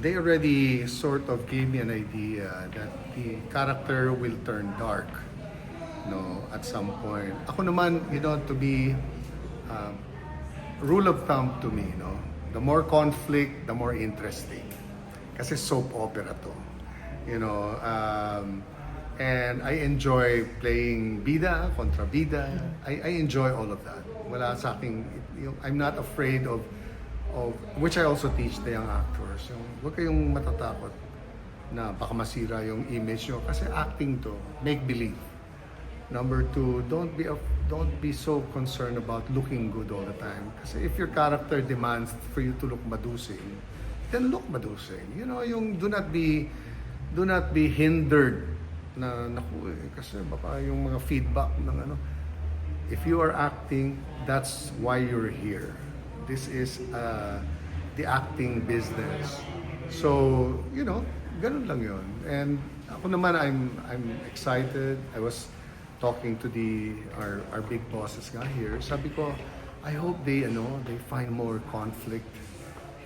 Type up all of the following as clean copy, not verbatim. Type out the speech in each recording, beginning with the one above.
they already sort of gave me an idea that the character will turn dark, at some point. Ako naman, to be rule of thumb to me, the more conflict, the more interesting. Kasi soap opera to, and I enjoy playing bida, kontra bida. I enjoy all of that. Wala sa akin, I'm not afraid of which I also teach the young actors. Huwag kayong matatakot na baka masira yung image nyo kasi acting to, make believe. Number two, don't be so concerned about looking good all the time. Kasi if your character demands for you to look madusing, then look madusing. Yung do not be hindered na naku kasi baka yung mga feedback ng if you are acting, that's why you're here. This is the acting business. So, ganun lang yun. And ako naman, I'm excited. I was talking to our big bosses nga here. Sabi ko, I hope they find more conflict.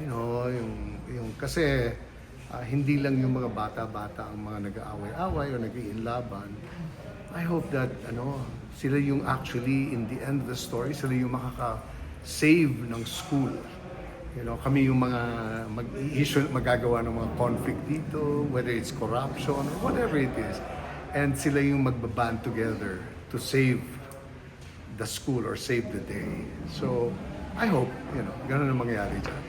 Yung kasi hindi lang yung mga bata-bata ang mga nag-aaway-away o nag-iinlaban. I hope that sila yung actually in the end of the story, sila yung makaka-save ng school. Kami yung mga magagawa ng mga conflict dito, whether it's corruption or whatever it is. And sila yung magbaband together to save the school or save the day. So, I hope, ganun ang mangyayari dyan.